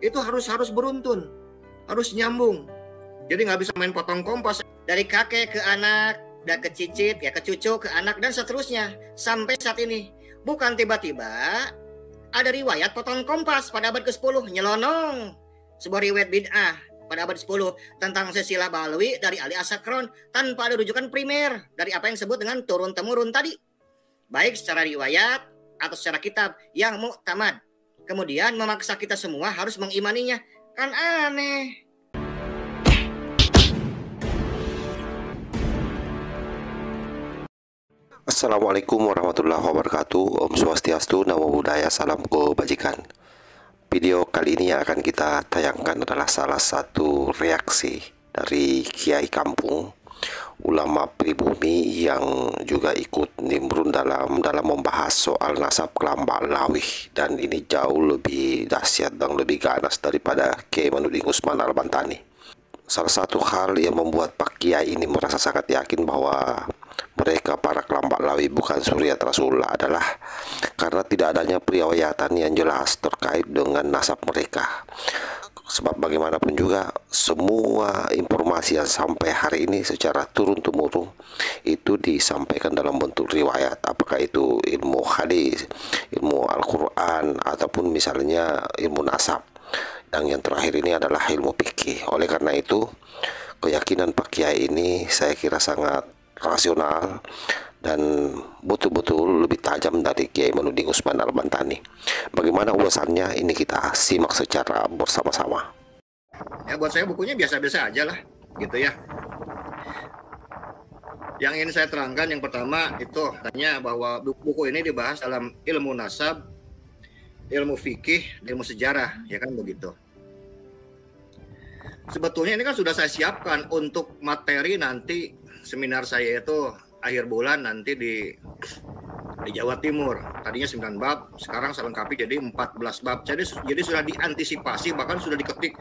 itu harus beruntun, harus nyambung. Jadi nggak bisa main potong kompas dari kakek ke anak, dan ke cicit, ya ke cucu, ke anak, dan seterusnya sampai saat ini. Bukan tiba-tiba ada riwayat potong kompas pada abad ke-10 nyelonong sebuah riwayat bid'ah pada abad ke-10 tentang silsilah Ba'alwi dari Ali As-Sakron tanpa ada rujukan primer dari apa yang disebut dengan turun-temurun tadi, baik secara riwayat atau secara kitab yang mu'tamad. Kemudian memaksa kita semua harus mengimaninya, kan aneh. Assalamualaikum warahmatullahi wabarakatuh. Om Swastiastu, Namo Buddhaya, salam kebajikan. Video kali ini yang akan kita tayangkan adalah salah satu reaksi dari kiai kampung, ulama pribumi yang juga ikut nimbrun dalam membahas soal nasab Kelambak Lawih, dan ini jauh lebih dahsyat dan lebih ganas daripada Kiai Manuding Usman Al-Bantani. Salah satu hal yang membuat Pak Kiai ini merasa sangat yakin bahwa mereka para Kelambak Lawih bukan suriat Rasulullah adalah karena tidak adanya periwayatan yang jelas terkait dengan nasab mereka. Sebab bagaimanapun juga semua informasi yang sampai hari ini secara turun-temurun itu disampaikan dalam bentuk riwayat, apakah itu ilmu hadis, ilmu Al-Quran, ataupun misalnya ilmu nasab. Dan yang terakhir ini adalah ilmu fikih. Oleh karena itu, keyakinan Pak Kiai ini saya kira sangat rasional dan betul-betul lebih tajam dari Kiai Manuding Usman Al-Bantani. Bagaimana ulasannya ini kita simak secara bersama-sama. Ya buat saya bukunya biasa-biasa aja lah, gitu ya. Yang ingin saya terangkan yang pertama itu tanya bahwa buku ini dibahas dalam ilmu nasab, ilmu fikih, ilmu sejarah, ya kan begitu. Sebetulnya ini kan sudah saya siapkan untuk materi nanti seminar saya itu akhir bulan nanti di Jawa Timur. Tadinya 9 bab, sekarang saya lengkapi jadi 14 bab. Jadi sudah diantisipasi, bahkan sudah diketik.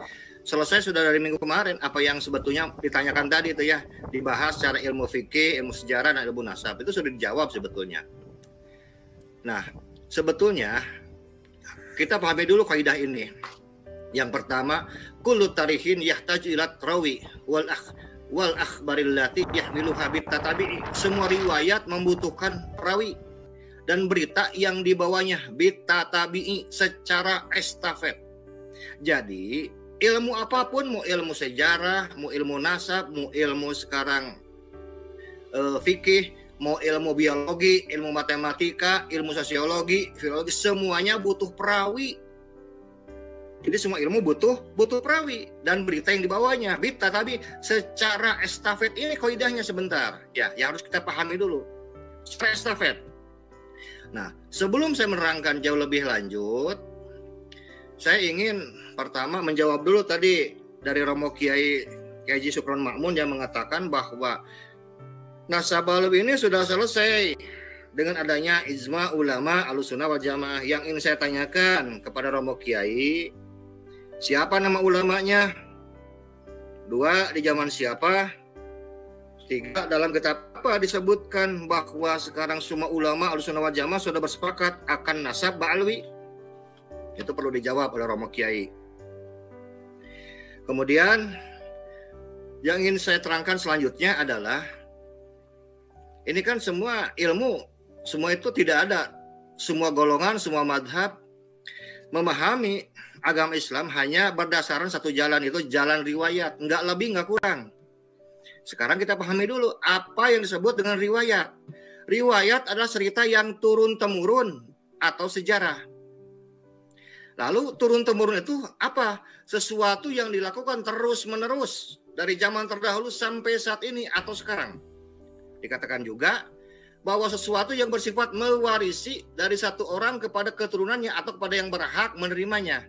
Selesai sudah dari minggu kemarin apa yang sebetulnya ditanyakan tadi itu ya, dibahas secara ilmu fikih, ilmu sejarah, dan ilmu nasab. Itu sudah dijawab sebetulnya. Nah, sebetulnya kita pahami dulu kaidah ini. Yang pertama, kullu tarihin yahtaju ila rawi wal akhbaril lati yahmilu habit tatabi'i. Semua riwayat membutuhkan perawi dan berita yang dibawanya bit tatabi'i secara estafet. Jadi ilmu apapun, mau ilmu sejarah, mau ilmu nasab, mau ilmu sekarang fikih, mau ilmu biologi, ilmu matematika, ilmu sosiologi, filologi, semuanya butuh perawi. Jadi semua ilmu butuh perawi dan berita yang dibawanya. Bita tapi secara estafet ini kaidahnya sebentar. Ya, yang harus kita pahami dulu. Secara estafet. Nah, sebelum saya menerangkan jauh lebih lanjut, saya ingin pertama menjawab dulu tadi dari Romo Kiai Haji Sukron Makmun yang mengatakan bahwa nasab Ba'alwi ini sudah selesai dengan adanya ijma ulama Ahlussunnah wal Jamaah. Yang ingin saya tanyakan kepada Romo Kiai, siapa nama ulamanya? 2, di zaman siapa? 3, dalam kitab apa disebutkan bahwa sekarang semua ulama Ahlussunnah wal Jamaah sudah bersepakat akan nasab Ba'alwi? Itu perlu dijawab oleh Romo Kiai. Kemudian yang ingin saya terangkan selanjutnya adalah ini kan semua ilmu, semua itu tidak ada. Semua golongan, semua madhab memahami agama Islam hanya berdasarkan satu jalan, itu jalan riwayat. Nggak lebih, nggak kurang. Sekarang kita pahami dulu apa yang disebut dengan riwayat. Riwayat adalah cerita yang turun-temurun atau sejarah. Lalu turun-temurun itu apa? Sesuatu yang dilakukan terus-menerus dari zaman terdahulu sampai saat ini atau sekarang. Dikatakan juga bahwa sesuatu yang bersifat mewarisi dari satu orang kepada keturunannya atau kepada yang berhak menerimanya.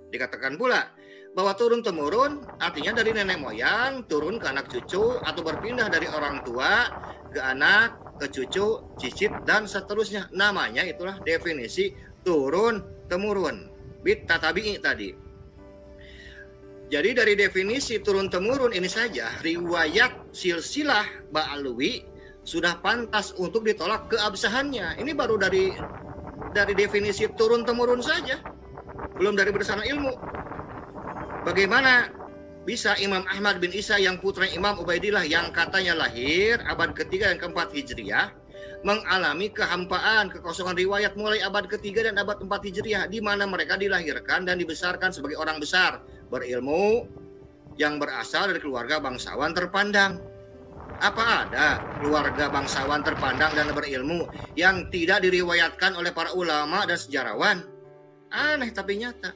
Dikatakan pula bahwa turun-temurun artinya dari nenek moyang turun ke anak cucu atau berpindah dari orang tua ke anak, ke cucu, cicit, dan seterusnya. Namanya itulah definisi turun-temurun. Bit tatabi'i tadi. Jadi dari definisi turun-temurun ini saja, riwayat silsilah Ba'alwi sudah pantas untuk ditolak keabsahannya. Ini baru dari definisi turun-temurun saja. belum dari berdasarkan ilmu. Bagaimana bisa Imam Ahmad bin Isa yang putra Imam Ubaidillah yang katanya lahir abad ketiga dan keempat Hijriah mengalami kehampaan, kekosongan riwayat mulai abad ketiga dan abad 4 Hijriah, di mana mereka dilahirkan dan dibesarkan sebagai orang besar berilmu yang berasal dari keluarga bangsawan terpandang. Apa ada keluarga bangsawan terpandang dan berilmu yang tidak diriwayatkan oleh para ulama dan sejarawan? Aneh tapi nyata.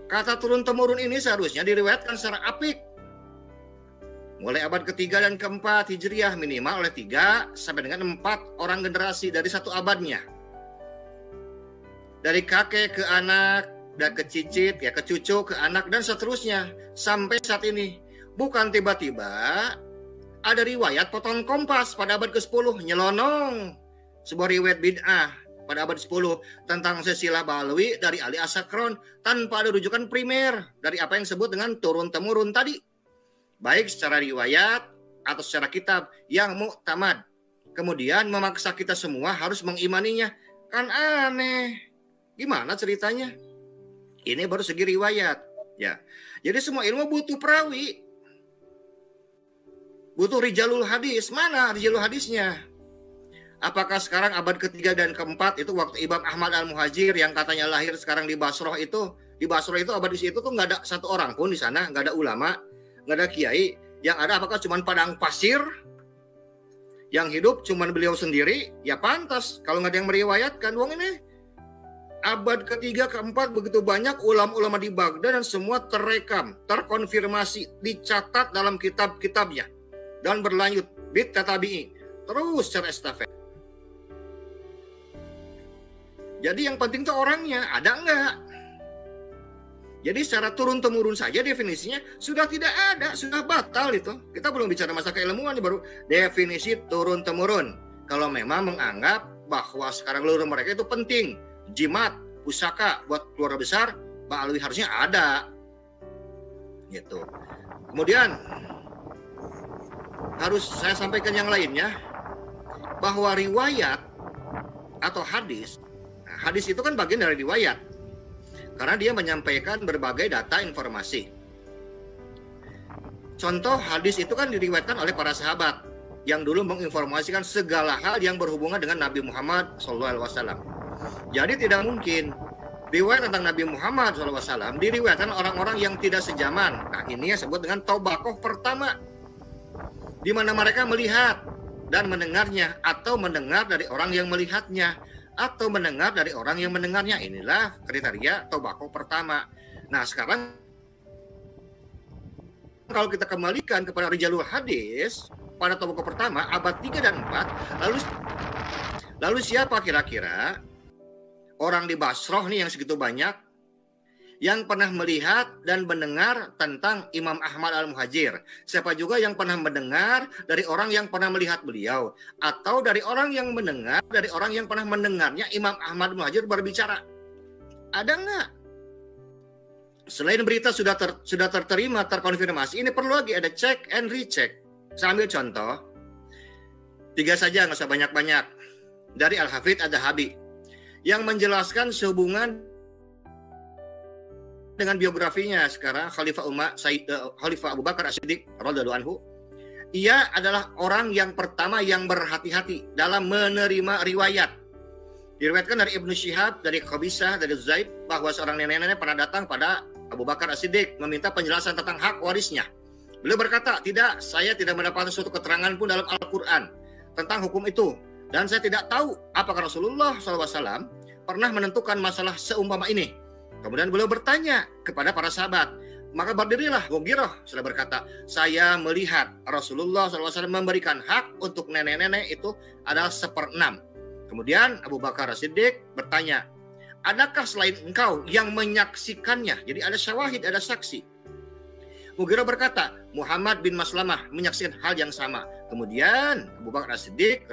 Kata turun-temurun ini seharusnya diriwayatkan secara apik mulai abad ketiga dan keempat Hijriah, minimal oleh 3 sampai dengan 4 orang generasi dari satu abadnya. Dari kakek ke anak, dan ke cicit, ya ke cucu, ke anak, dan seterusnya. Sampai saat ini. Bukan tiba-tiba ada riwayat potong kompas pada abad ke-10, nyelonong. Sebuah riwayat bid'ah pada abad 10 tentang silsilah Balawi dari Ali As-Sakron tanpa ada rujukan primer dari apa yang disebut dengan turun-temurun tadi. Baik secara riwayat atau secara kitab yang mu'tamad. Kemudian memaksa kita semua harus mengimaninya. Kan aneh. Gimana ceritanya? Ini baru segi riwayat. Ya. Jadi semua ilmu butuh perawi. Butuh rijalul hadis. Mana rijalul hadisnya? Apakah sekarang abad ketiga dan keempat itu waktu Imam Ahmad al-Muhajir yang katanya lahir sekarang di Basrah itu, abad itu tuh nggak ada satu orang pun di sana, nggak ada ulama, nggak ada kiai, yang ada apakah cuma padang pasir yang hidup cuma beliau sendiri? Ya pantas kalau nggak ada yang meriwayatkan. Wong ini abad ketiga keempat begitu banyak ulama-ulama di Baghdad dan semua terekam, terkonfirmasi, dicatat dalam kitab-kitabnya dan berlanjut bit tatabi'i terus secara estafet. Jadi yang penting tuh orangnya ada nggak? Jadi secara turun-temurun saja definisinya sudah tidak ada, sudah batal itu. Kita belum bicara masa keilmuan, baru definisi turun-temurun. Kalau memang menganggap bahwa sekarang leluhur mereka itu penting, jimat, pusaka buat keluarga besar, Ba'alwi harusnya ada. Gitu. Kemudian harus saya sampaikan yang lainnya, bahwa riwayat atau hadis, hadis itu kan bagian dari riwayat. Karena dia menyampaikan berbagai data informasi. Contoh hadis itu kan diriwayatkan oleh para sahabat yang dulu menginformasikan segala hal yang berhubungan dengan Nabi Muhammad SAW. Jadi tidak mungkin riwayat tentang Nabi Muhammad SAW diriwayatkan orang-orang yang tidak sejaman. Nah ini yang disebut dengan tobakoh pertama, di mana mereka melihat dan mendengarnya, atau mendengar dari orang yang melihatnya, atau mendengar dari orang yang mendengarnya. Inilah kriteria tobakoh pertama. Nah sekarang kalau kita kembalikan kepada rijalul hadis pada tobakoh pertama abad 3 dan 4, lalu siapa kira-kira orang di Basrah nih yang segitu banyak yang pernah melihat dan mendengar tentang Imam Ahmad al-Muhajir? Siapa juga yang pernah mendengar dari orang yang pernah melihat beliau, atau dari orang yang mendengar dari orang yang pernah mendengarnya Imam Ahmad al-Muhajir berbicara? Ada nggak? Selain berita sudah terterima, terkonfirmasi, ini perlu lagi ada check and recheck. Saya ambil contoh 3 saja, nggak usah banyak-banyak, dari Al-Hafidh Ad-Dahabi yang menjelaskan sehubungan dengan biografinya sekarang Khalifah Abu Bakar As-Siddiq radhiyallahu anhu. Ia adalah orang yang pertama yang berhati-hati dalam menerima riwayat. Diriwayatkan dari Ibnu Syihab, dari Qabisah, dari Zaid, bahwa seorang nenek-nenek pernah datang pada Abu Bakar As-Siddiq meminta penjelasan tentang hak warisnya. Beliau berkata, "Tidak, saya tidak mendapatkan suatu keterangan pun dalam Al-Quran tentang hukum itu. Dan saya tidak tahu apakah Rasulullah SAW pernah menentukan masalah seumpama ini." Kemudian beliau bertanya kepada para sahabat. Maka berdirilah Mughirah, sudah berkata, "Saya melihat Rasulullah SAW memberikan hak untuk nenek-nenek itu adalah 1/6. Kemudian Abu Bakar As-Siddiq bertanya, "Adakah selain engkau yang menyaksikannya?" Jadi ada syawahid, ada saksi. Mughirah berkata, "Muhammad bin Maslamah menyaksikan hal yang sama." Kemudian Abu Bakar As-Siddiq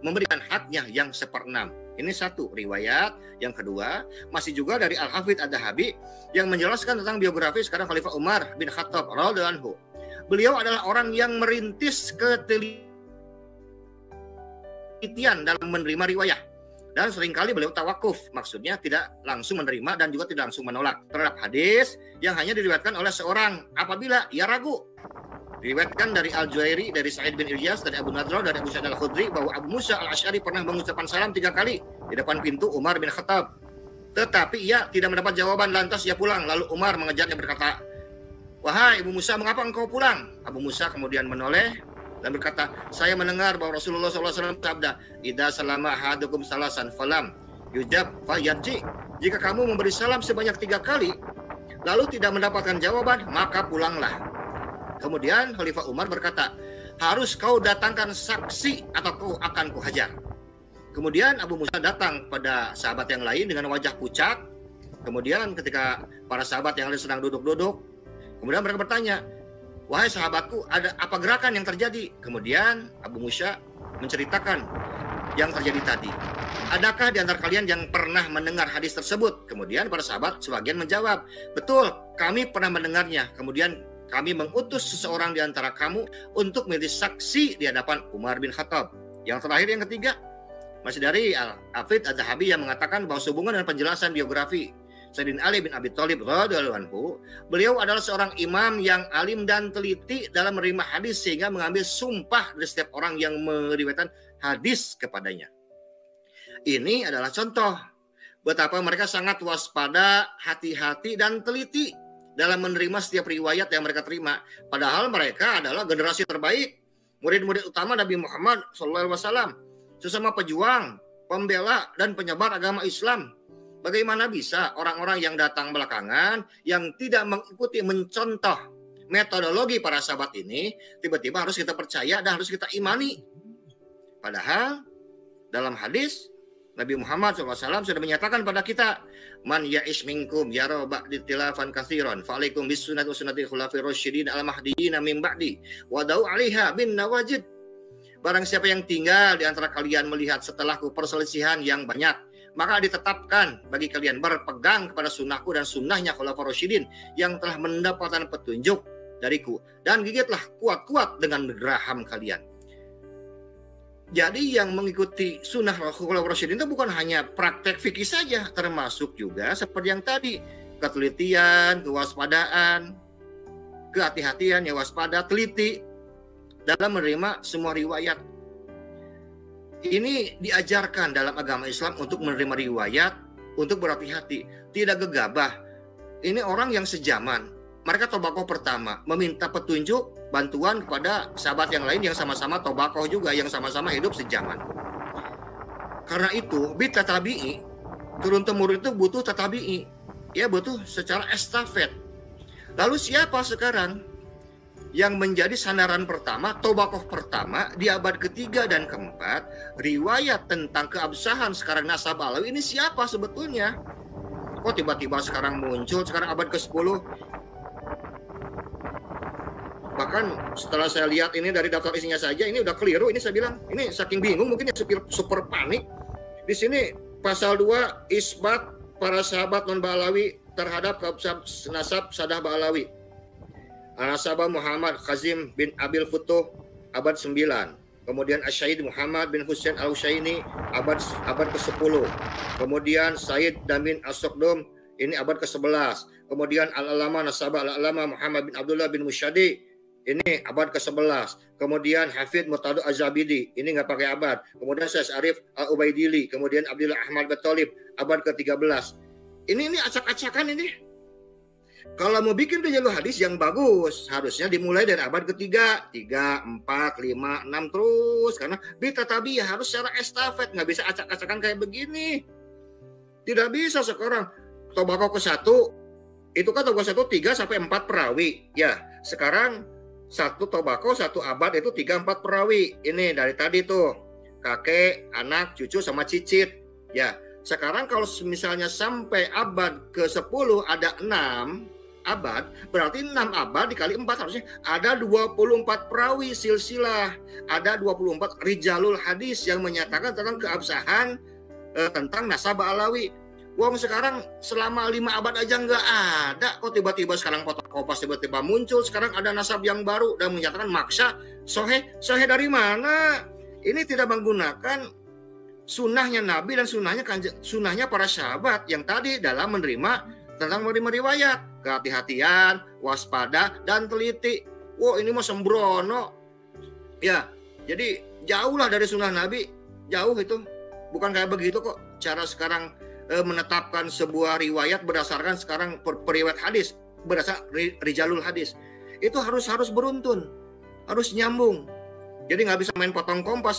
memberikan haknya yang 1/6. Ini satu riwayat. Yang kedua, masih juga dari Al-Hafidh Ad-Dahabi yang menjelaskan tentang biografi sekarang Khalifah Umar bin Khattab radhiyallahu anhu. Beliau adalah orang yang merintis ketelitian dalam menerima riwayat. Dan seringkali beliau tawakuf, maksudnya tidak langsung menerima dan juga tidak langsung menolak terhadap hadis yang hanya diriwayatkan oleh seorang apabila ia ragu. Diriwayatkan dari Al-Juwairi, dari Sa'id bin Ilyas, dari Abu Nadrah, dari Abu Sa'id Al-Khudri bahwa Abu Musa Al-Asy'ari pernah mengucapkan salam 3 kali di depan pintu Umar bin Khattab. Tetapi ia tidak mendapat jawaban, lantas ia pulang. Lalu Umar mengejarnya berkata, "Wahai Abu Musa, mengapa engkau pulang?" Abu Musa kemudian menoleh dan berkata, "Saya mendengar bahwa Rasulullah SAW bersabda, idza salama ahadukum salasan falam yujab falyarji." Jika kamu memberi salam sebanyak 3 kali, lalu tidak mendapatkan jawaban, maka pulanglah. Kemudian Khalifah Umar berkata, "Harus kau datangkan saksi atau kau akan kuhajar." Kemudian Abu Musa datang pada sahabat yang lain dengan wajah pucat. Kemudian ketika para sahabat yang lain sedang duduk-duduk, kemudian mereka bertanya, "Wahai sahabatku, ada apa gerakan yang terjadi?" Kemudian Abu Musa menceritakan yang terjadi tadi. "Adakah di antara kalian yang pernah mendengar hadis tersebut?" Kemudian para sahabat sebagian menjawab, "Betul, kami pernah mendengarnya. Kemudian kami mengutus seseorang di antara kamu untuk menjadi saksi di hadapan Umar bin Khattab." Yang terakhir, yang ketiga, masih dari Al-Hafidz Az-Zahabi yang mengatakan bahwa sehubungan dengan penjelasan biografi Sayyidina Ali bin Abi Thalib radhiyallahu anhu, beliau adalah seorang imam yang alim dan teliti dalam menerima hadis sehingga mengambil sumpah dari setiap orang yang meriwayatkan hadis kepadanya. Ini adalah contoh betapa mereka sangat waspada, hati-hati dan teliti dalam menerima setiap riwayat yang mereka terima. Padahal mereka adalah generasi terbaik, murid-murid utama Nabi Muhammad SAW, sesama pejuang, pembela dan penyebar agama Islam. Bagaimana bisa orang-orang yang datang belakangan yang tidak mengikuti, mencontoh metodologi para sahabat ini tiba-tiba harus kita percaya dan harus kita imani? Padahal dalam hadis Nabi Muhammad SAW sudah menyatakan pada kita, "Man ya'ish minkum yara ba'di tilafan katsiran fa'alaikum bisunnati wa sunnati khulafir rasyidin al-mahdiyyin min ba'di wa da'u 'alaiha bin nawajid." Barang siapa yang tinggal di antara kalian melihat setelahku perselisihan yang banyak, maka ditetapkan bagi kalian berpegang kepada sunnahku dan sunnahnya khulafur rasyidin yang telah mendapatkan petunjuk dariku, dan gigitlah kuat-kuat dengan geraham kalian. Jadi yang mengikuti sunnah khulafur rasyidin itu bukan hanya praktek fikih saja, termasuk juga seperti yang tadi, ketelitian, kewaspadaan, kehati-hatian, ya waspada, teliti dalam menerima semua riwayat. Ini diajarkan dalam agama Islam untuk menerima riwayat, untuk berhati-hati, tidak gegabah. Ini orang yang sejaman. Mereka tobakoh pertama, meminta petunjuk, bantuan kepada sahabat yang lain yang sama-sama tobakoh juga, yang sama-sama hidup sejaman. Karena itu, bid'ah tabi'i, turun-temurun itu butuh tatabi'i. Ya, butuh secara estafet. Lalu siapa sekarang yang menjadi sandaran pertama, tobakoh pertama di abad ketiga dan keempat, riwayat tentang keabsahan sekarang nasab alawi ini siapa sebetulnya? Kok tiba-tiba sekarang muncul, sekarang abad ke-10? Bahkan setelah saya lihat ini dari daftar isinya saja, ini udah keliru, ini saya bilang, ini saking bingung, mungkin ya super panik. Di sini pasal 2, isbat para sahabat non-Ba'alawi terhadap keabsahan nasab Sadah Ba'alawi. Al-Nasabah Muhammad Khazim bin Abil Futuh abad 9. Kemudian Asy'id Muhammad bin Husain Al-Husaini abad ke-10. Kemudian Said Damin As-Sokdom ini abad ke-11. Kemudian Al-Alama Nasabah Al-Alama Muhammad bin Abdullah bin Musyadi ini abad ke-11. Kemudian Hafidz Murtado Az-Zabidi ini nggak pakai abad. Kemudian Syekh Arif Al-Ubaidili, kemudian Abdullah Ahmad bin Thalib abad ke-13. Ini acak-acakan ini. Kalau mau bikin penjelu hadis yang bagus, harusnya dimulai dari abad ketiga, 3, 4, 5, 6 terus. Karena bid'ah tabi'iyah harus secara estafet, nggak bisa acak-acakan kayak begini. Tidak bisa sekarang. Tobakoh ke-1, itu kan tobakoh 1, 3 sampai 4 perawi. Ya, sekarang satu tobakoh, 1 abad itu 3, 4 perawi. Ini dari tadi tuh, kakek, anak, cucu, sama cicit. Ya, sekarang kalau misalnya sampai abad ke-10 ada 6 abad, berarti 6 abad dikali 4 harusnya ada 24 perawi silsilah, ada 24 rijalul hadis yang menyatakan tentang keabsahan tentang nasab Alawi. Wong sekarang selama 5 abad aja nggak ada, kok tiba-tiba sekarang fotokopas tiba-tiba muncul, sekarang ada nasab yang baru dan menyatakan maksa soheh dari mana? Ini tidak menggunakan sunnahnya Nabi dan sunnahnya para sahabat yang tadi dalam tentang menerima riwayat, kehati-hatian, waspada, dan teliti. Wow, ini mah sembrono. Ya, jadi jauhlah dari sunnah Nabi, jauh itu. Bukan kayak begitu kok cara sekarang menetapkan sebuah riwayat berdasarkan sekarang periwayat hadis, berdasar rijalul hadis. Itu harus beruntun, harus nyambung. Jadi nggak bisa main potong kompas.